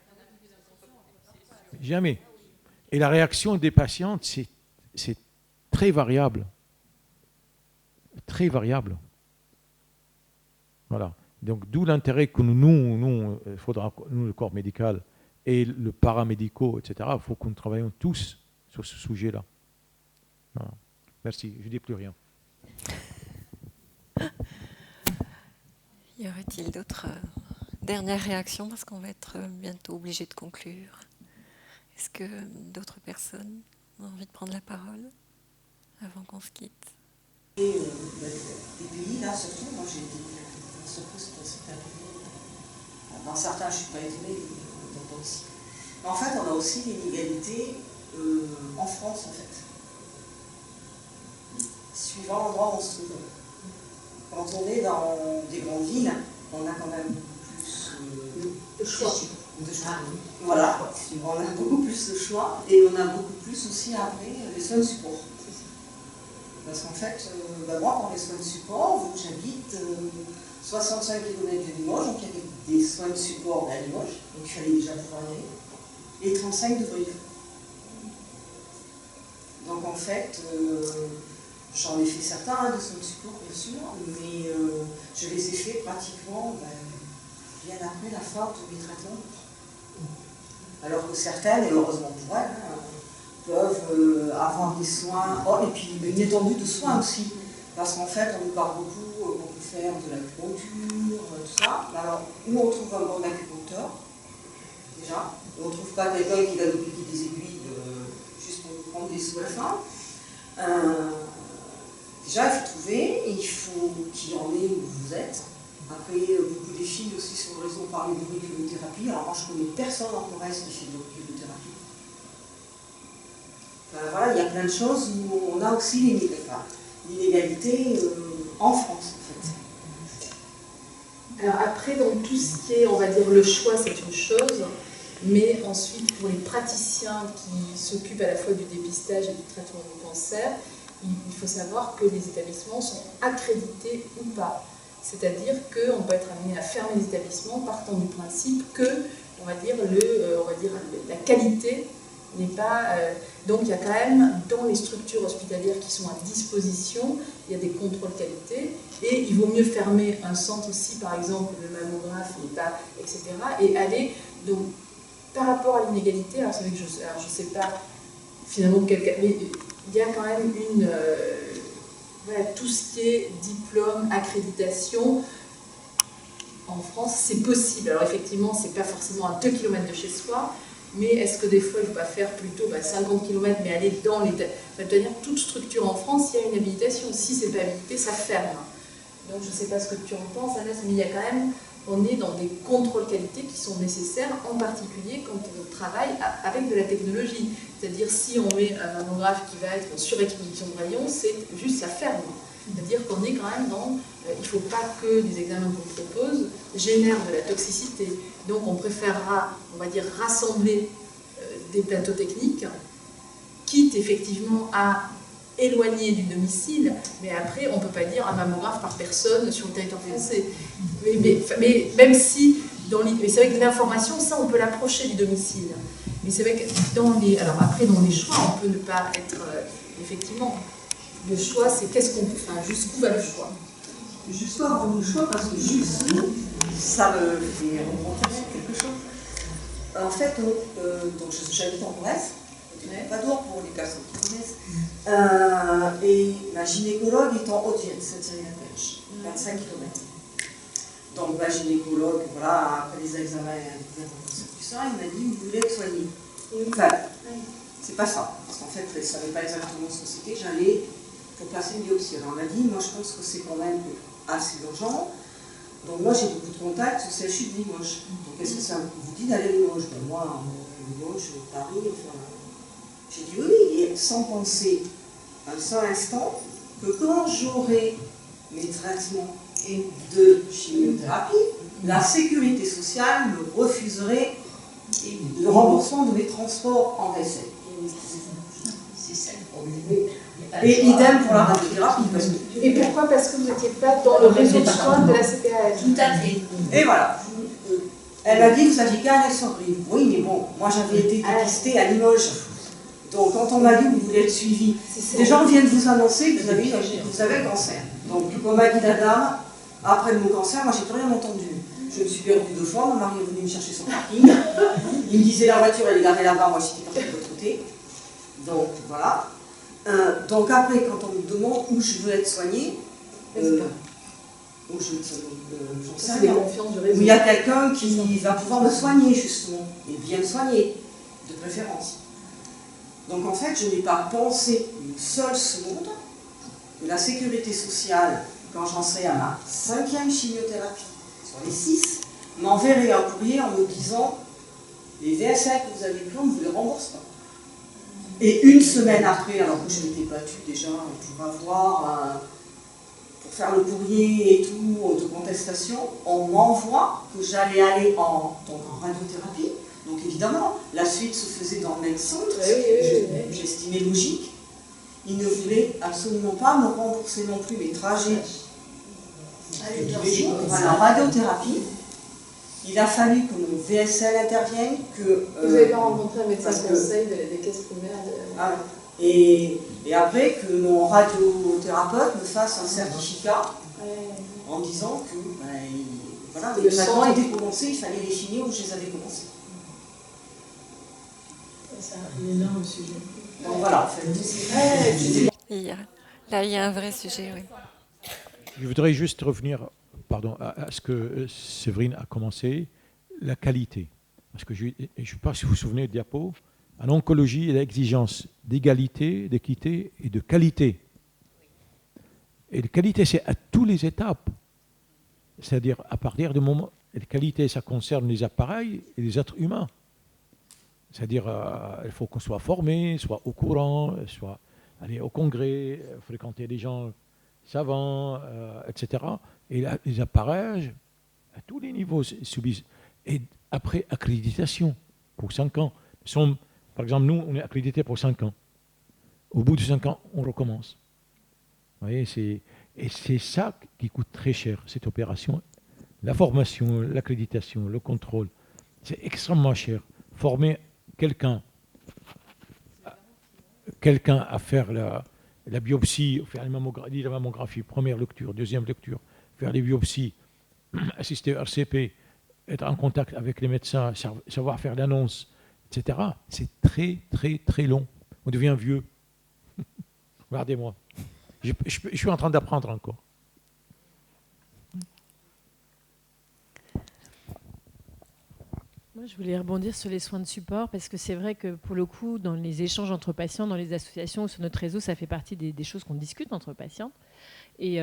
Jamais. Et la réaction des patientes, c'est très variable. Très variable. Voilà. Donc, d'où l'intérêt que nous, il faudra, nous, le corps médical et le paramédicaux, etc., il faut que nous travaillions tous sur ce sujet-là. Voilà. Merci, je ne dis plus rien. Y aurait-il d'autres dernières réactions, parce qu'on va être bientôt obligé de conclure. Est-ce que d'autres personnes ont envie de prendre la parole avant qu'on se quitte? Et les pays, là, surtout, moi j'ai été surprise pour certains pays. Dans certains, je ne suis pas étonnée, dans d'autres aussi. Mais en fait, on a aussi l'inégalité en France, en fait. Suivant l'endroit où on se trouve. Quand on est dans des grandes villes, on a quand même beaucoup plus de choix. Voilà, on a beaucoup plus de choix et on a beaucoup plus aussi après les soins de support. Parce qu'en fait, moi pour les soins de support, j'habite 65 km de Limoges, donc il y avait des soins de support à Limoges, donc il fallait déjà pouvoir y aller, et 35 de Brive. Donc en fait, j'en ai fait certains de soins de support bien sûr, mais je les ai fait pratiquement bien après la fin de mes traitements. Alors que certaines, et heureusement pour elles, peuvent avoir des soins, et puis une étendue de soins aussi. Parce qu'en fait, on nous parle beaucoup qu'on peut faire de l'acupuncture, tout ça. Alors, nous, on trouve un bon acupuncteur, déjà. On ne trouve pas quelqu'un qui va nous piquer des aiguilles juste pour nous prendre des sous à la fin. Déjà, il faut trouver, et il faut qu'il y en ait où vous êtes. Après, beaucoup des filles aussi sur le réseau parlaient d'auriculothérapie. Alors moi, je connais personne en Corrèze qui fait de l'auriculothérapie. Voilà, il y a plein de choses où on a aussi l'inégalité en France, en fait. Alors après, dans tout ce qui est, on va dire, le choix, c'est une chose. Mais ensuite, pour les praticiens qui s'occupent à la fois du dépistage et du traitement du cancer, il faut savoir que les établissements sont accrédités ou pas. C'est-à-dire qu'on peut être amené à fermer les établissements partant du principe que, on va dire, la qualité n'est pas... donc il y a quand même, dans les structures hospitalières qui sont à disposition, il y a des contrôles qualité, et il vaut mieux fermer un centre aussi, par exemple, le mammographe, etc., et aller... Donc, par rapport à l'inégalité, alors c'est vrai que je ne sais pas finalement mais il y a quand même une... voilà, tout ce qui est diplôme, accréditation, en France, c'est possible. Alors effectivement, ce n'est pas forcément à 2 km de chez soi, mais est-ce que des fois, il ne faut pas faire plutôt 50 km, mais aller dans les... C'est-à-dire, toute structure en France, il y a une habilitation. Si ce n'est pas habilité, ça ferme. Donc je ne sais pas ce que tu en penses, Anas, mais il y a quand même... On est dans des contrôles qualité qui sont nécessaires, en particulier quand on travaille avec de la technologie. C'est-à-dire, si on met un mammographe qui va être en surexposition de rayons, c'est juste ça ferme. C'est-à-dire qu'on est quand même dans... il ne faut pas que les examens qu'on propose génèrent de la toxicité. Donc on préférera, on va dire, rassembler des plateaux techniques, quitte effectivement à éloigner du domicile, mais après, on ne peut pas dire un mammographe par personne sur le territoire français. Mais même si, mais c'est vrai que l'information, ça, on peut l'approcher du domicile. Mais c'est vrai que alors après, dans les choix, on peut ne pas être, effectivement, le choix, c'est qu'est-ce qu'on peut faire, jusqu'où va le choix. Jusqu'où avons-nous le choix, parce que jusqu'où, ça me fait rebondir sur quelque chose. En fait, donc j'habite en Bresse, pas d'or pour les personnes qui connaissent, et ma gynécologue est en Haute-Vienne, Sainte-Céline-la-Perche, 25 km. Donc ma gynécologue, voilà, après les examens, tout ça, il m'a dit, vous voulez être soigné. Enfin, c'est pas ça, parce qu'en fait, elle ne savait pas exactement ce que c'était, j'allais pour passer une biopsie. Alors elle m'a dit, moi je pense que c'est quand même assez urgent. Donc moi j'ai beaucoup de contacts au CHU de Limoges. Donc est-ce que ça vous dit d'aller à Limoges? Ben, moi, Limoges, Paris, enfin... J'ai dit oui, et sans penser un seul instant que quand j'aurai mes traitements de chimiothérapie, la sécurité sociale me refuserait le remboursement de mes transports en essai. C'est ça le problème. Et idem pour la radiothérapie. Et pourquoi? Parce que vous n'étiez pas dans le réseau de soins de la CPAS. Tout à fait. Et voilà. Elle m'a dit, vous aviez qu'à aller sur Brive. Oui, mais bon, moi j'avais été dépistée à Limoges. Donc quand on m'a dit que vous voulez être suivi, des gens viennent vous annoncer que vous avez un cancer. Donc comme m'a dit la dame, après mon cancer, moi j'ai plus rien entendu. Je me suis perdue 2 fois, mon mari est venu me chercher sur le parking. Il me disait la voiture elle est garée là-bas, moi j'étais partie de l'autre côté. Donc voilà. Donc après, quand on me demande où je veux être soignée, où j'en sais rien. Où il y a quelqu'un qui va pouvoir me soigner justement, et bien me soigner, de préférence. Donc en fait, je n'ai pas pensé une seule seconde que la sécurité sociale, quand j'en serai à ma 5e chimiothérapie sur les 6, m'enverrait un courrier en me disant les VSA que vous avez pris, on ne vous les rembourse pas. Et une semaine après, alors que je m'étais battue déjà pour faire le courrier et tout, de contestation, on m'envoie que j'allais aller en radiothérapie. Donc évidemment, la suite se faisait dans le même centre, j'estimais logique. Ils ne voulaient absolument pas me rembourser non plus mes trajets tous les jours pour aller en radiothérapie. Il a fallu que mon VSL intervienne, que... Vous n'avez pas rencontré un médecin conseil des caisses primaires et après que mon radiothérapeute me fasse un certificat en disant que voilà, les traitements étaient commencés, il fallait les finir où je les avais commencés. C'est un énorme sujet. Donc voilà. Là, il y a un vrai sujet, oui. Je voudrais juste revenir à ce que Séverine a commencé, la qualité. Parce que je ne sais pas si vous vous souvenez de diapo, en oncologie, il y a l'exigence d'égalité, d'équité et de qualité. Et la qualité, c'est à toutes les étapes. C'est-à-dire, à partir du moment... La qualité, ça concerne les appareils et les êtres humains. C'est-à-dire, il faut qu'on soit formé, soit au courant, soit aller au congrès, fréquenter des gens savants, etc. Et là, les appareils, à tous les niveaux, subissent. Et après, accréditation pour 5 ans. Par exemple, nous, on est accrédité pour 5 ans. Au bout de 5 ans, on recommence. Vous voyez, et c'est ça qui coûte très cher, cette opération. La formation, l'accréditation, le contrôle, c'est extrêmement cher. Former quelqu'un à faire la biopsie, faire la mammographie, première lecture, deuxième lecture, faire les biopsies, assister au RCP, être en contact avec les médecins, savoir faire l'annonce, etc. C'est très, très, très long. On devient vieux. Regardez-moi. Je suis en train d'apprendre encore. Moi, je voulais rebondir sur les soins de support parce que c'est vrai que pour le coup, dans les échanges entre patients, dans les associations ou sur notre réseau, ça fait partie des choses qu'on discute entre patients. Et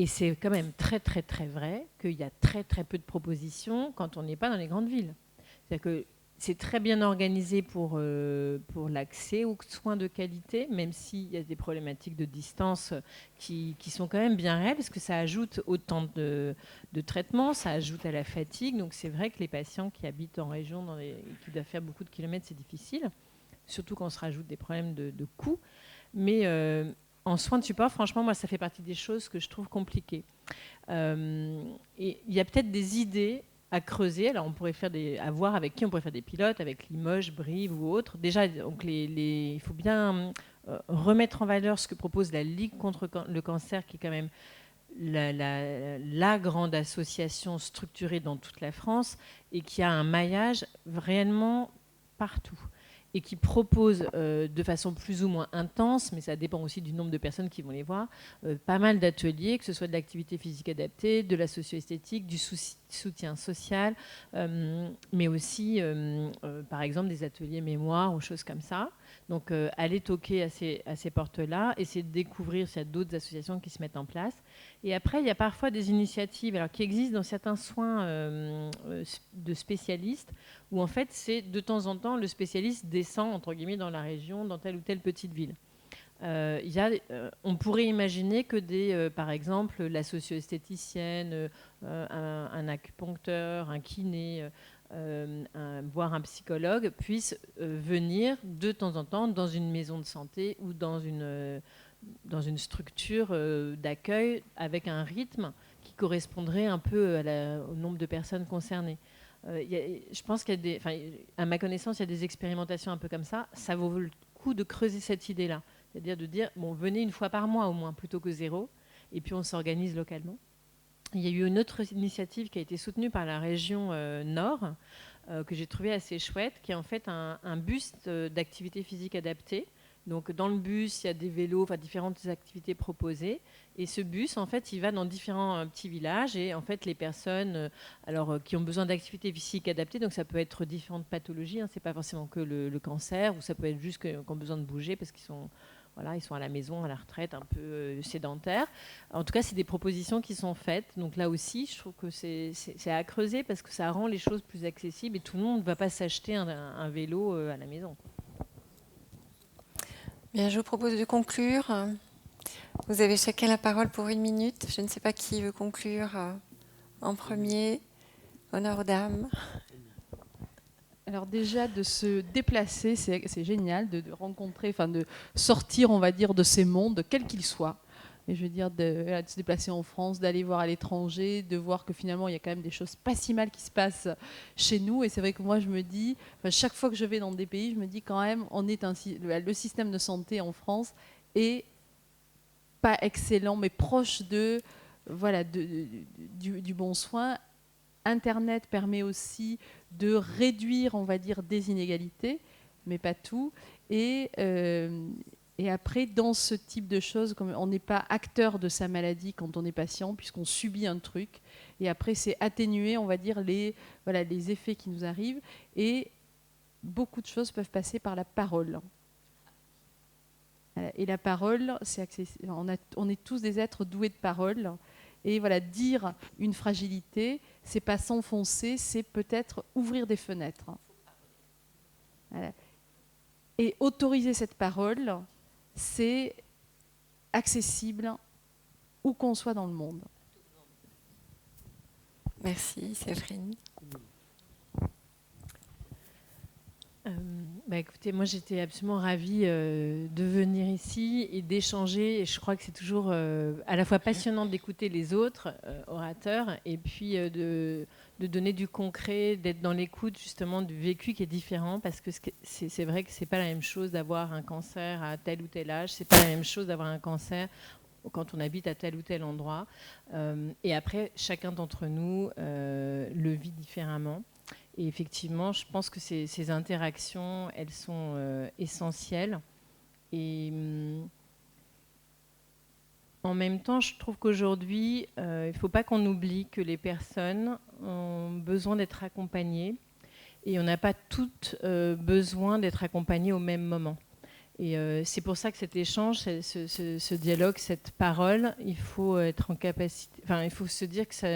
c'est quand même très, très, très vrai qu'il y a très, très peu de propositions quand on n'est pas dans les grandes villes. C'est-à-dire que c'est très bien organisé pour l'accès aux soins de qualité, même s'il y a des problématiques de distance qui sont quand même bien réelles, parce que ça ajoute au temps de traitement, ça ajoute à la fatigue. Donc c'est vrai que les patients qui habitent en région, qui doivent faire beaucoup de kilomètres, c'est difficile. surtout quand on se rajoute des problèmes de coûts. Mais en soins de support, franchement, moi, ça fait partie des choses que je trouve compliquées. Et il y a peut-être des idées à creuser. Alors, on pourrait à voir avec qui on pourrait faire des pilotes, avec Limoges, Brive ou autres. Déjà, donc il faut bien remettre en valeur ce que propose la Ligue contre le cancer, qui est quand même la grande association structurée dans toute la France et qui a un maillage réellement partout et qui propose de façon plus ou moins intense, mais ça dépend aussi du nombre de personnes qui vont les voir, pas mal d'ateliers, que ce soit de l'activité physique adaptée, de la socio-esthétique, du soutien social, mais aussi, par exemple, des ateliers mémoire ou choses comme ça. Donc, aller toquer à ces portes-là, essayer de découvrir s'il y a d'autres associations qui se mettent en place. Et après, il y a parfois des initiatives qui existent dans certains soins de spécialistes, où en fait, c'est de temps en temps, le spécialiste descend, entre guillemets, dans la région, dans telle ou telle petite ville. On pourrait imaginer que par exemple, la socio-esthéticienne, un acupuncteur, un kiné, voire un psychologue puissent venir de temps en temps dans une maison de santé ou dans une structure d'accueil avec un rythme qui correspondrait un peu au nombre de personnes concernées. Je pense à ma connaissance, il y a des expérimentations un peu comme ça. Ça vaut le coup de creuser cette idée-là. C'est-à-dire de dire, bon, venez une fois par mois au moins, plutôt que 0, et puis on s'organise localement. Il y a eu une autre initiative qui a été soutenue par la région Nord, que j'ai trouvée assez chouette, qui est en fait un bus d'activité physique adaptée. Donc dans le bus, il y a des vélos, différentes activités proposées. Et ce bus, en fait, il va dans différents petits villages. Et en fait, les personnes qui ont besoin d'activités physiques adaptées, donc ça peut être différentes pathologies, ce n'est pas forcément que le cancer, ou ça peut être juste qu'ils ont besoin de bouger parce qu'ils sont à la maison, à la retraite, un peu sédentaires. En tout cas, c'est des propositions qui sont faites. Donc là aussi, je trouve que c'est à creuser parce que ça rend les choses plus accessibles et tout le monde ne va pas s'acheter un vélo à la maison. Bien, je vous propose de conclure. Vous avez chacun la parole pour 1 minute. Je ne sais pas qui veut conclure en premier. Honneur aux dames. Alors déjà, de se déplacer, c'est génial, de rencontrer, de sortir, on va dire, de ces mondes, quels qu'ils soient. Et je veux dire, de se déplacer en France, d'aller voir à l'étranger, de voir que finalement, il y a quand même des choses pas si mal qui se passent chez nous. Et c'est vrai que moi, je me dis, chaque fois que je vais dans des pays, je me dis quand même, le système de santé en France est pas excellent, mais proche du bon soin. Internet permet aussi de réduire, on va dire, des inégalités, mais pas tout. Et après, dans ce type de choses, comme on n'est pas acteur de sa maladie quand on est patient, puisqu'on subit un truc. Et après, c'est atténuer, on va dire, les effets qui nous arrivent. Et beaucoup de choses peuvent passer par la parole. Et la parole, c'est accessible. On est tous des êtres doués de parole. Et dire une fragilité, c'est pas s'enfoncer, c'est peut-être ouvrir des fenêtres. Et autoriser cette parole, c'est accessible où qu'on soit dans le monde. Merci, Séverine. Écoutez, moi j'étais absolument ravie de venir ici et d'échanger. Et je crois que c'est toujours à la fois passionnant d'écouter les autres orateurs et puis de donner du concret, d'être dans l'écoute justement du vécu qui est différent, parce que c'est vrai que c'est pas la même chose d'avoir un cancer à tel ou tel âge, c'est pas la même chose d'avoir un cancer quand on habite à tel ou tel endroit. Et après, chacun d'entre nous le vit différemment. Et effectivement, je pense que ces interactions, elles sont essentielles. Et en même temps, je trouve qu'aujourd'hui, il ne faut pas qu'on oublie que les personnes ont besoin d'être accompagnées. Et on n'a pas toutes besoin d'être accompagnées au même moment. Et c'est pour ça que cet échange, ce dialogue, cette parole, il faut être en capacité... il faut se dire que ça...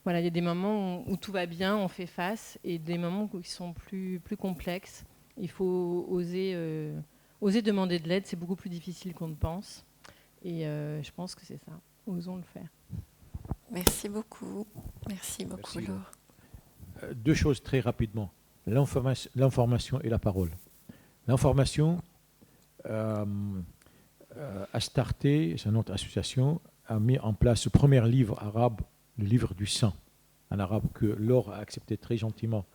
il y a des moments où tout va bien, on fait face, et des moments qui sont plus complexes. Il faut oser demander de l'aide, c'est beaucoup plus difficile qu'on ne pense. Et je pense que c'est ça. Osons le faire. Merci beaucoup. Merci beaucoup, Laure. 2 choses très rapidement. L'information et la parole. L'information, Astarté, c'est notre association, a mis en place le premier livre arabe, le livre du sang, en arabe, que Laure a accepté très gentiment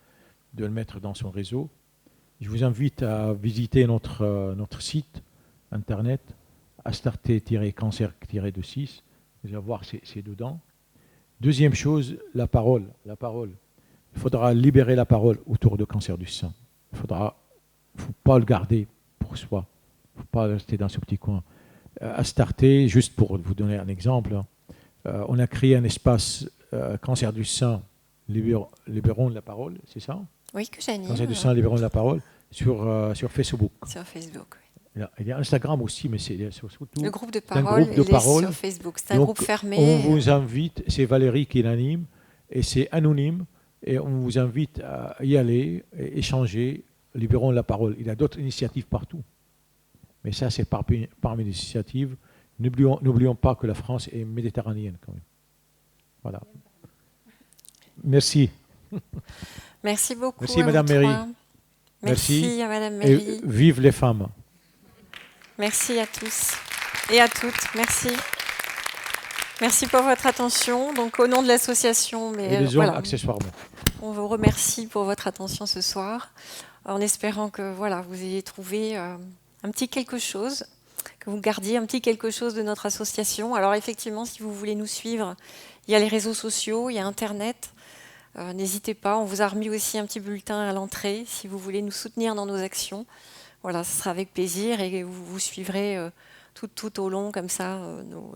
de le mettre dans son réseau. Je vous invite à visiter notre site internet, astarté-cancer-6, vous allez voir, c'est dedans. Deuxième chose, la parole. La parole. Il faudra libérer la parole autour du cancer du sein. Il ne faut pas le garder pour soi. Il ne faut pas rester dans ce petit coin. Astarté, juste pour vous donner un exemple, on a créé un espace cancer du sein, libérons la parole, c'est ça? Oui, que j'anime. Cancer du sein, libérons la parole, sur Facebook. Sur Facebook, oui. Il y a Instagram aussi, mais c'est surtout le groupe de parole, il est sur Facebook. C'est un groupe fermé. On vous invite, c'est Valérie qui l'anime, et c'est anonyme, et on vous invite à y aller, et échanger, libérons la parole. Il y a d'autres initiatives partout. Mais ça, c'est parmi les initiatives. N'oublions pas que la France est méditerranéenne quand même. Voilà. Merci. Merci beaucoup. Merci, Madame Méry. Merci à Madame Méry. Et vive les femmes. Merci à tous et à toutes. Merci. Merci pour votre attention. Donc, au nom de l'association, mais et les hommes accessoirement. On vous remercie pour votre attention ce soir, en espérant que vous ayez trouvé un petit quelque chose, que vous gardiez un petit quelque chose de notre association. Alors effectivement, si vous voulez nous suivre, il y a les réseaux sociaux, il y a Internet. N'hésitez pas, on vous a remis aussi un petit bulletin à l'entrée si vous voulez nous soutenir dans nos actions. Voilà, ce sera avec plaisir et vous suivrez tout au long comme ça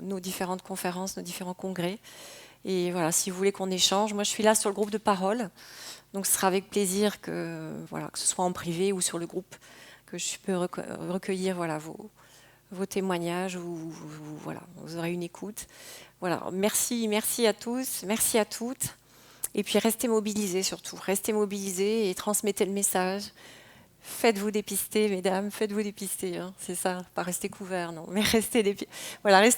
nos différentes conférences, nos différents congrès. Et voilà, si vous voulez qu'on échange, moi je suis là sur le groupe de parole, donc ce sera avec plaisir que ce soit en privé ou sur le groupe, que je peux recueillir vos témoignages, vous aurez une écoute. Voilà, merci à tous, merci à toutes. Et puis restez mobilisés surtout, restez mobilisés et transmettez le message. Faites-vous dépister, mesdames, faites-vous dépister, hein, c'est ça, pas rester couvert, non, mais restez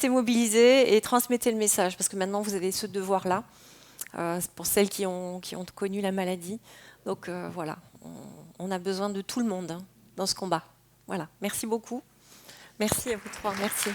mobilisés et transmettez le message, parce que maintenant vous avez ce devoir-là, pour celles qui ont connu la maladie. Donc on a besoin de tout le monde hein, dans ce combat. Voilà, merci beaucoup. Merci à vous trois, merci.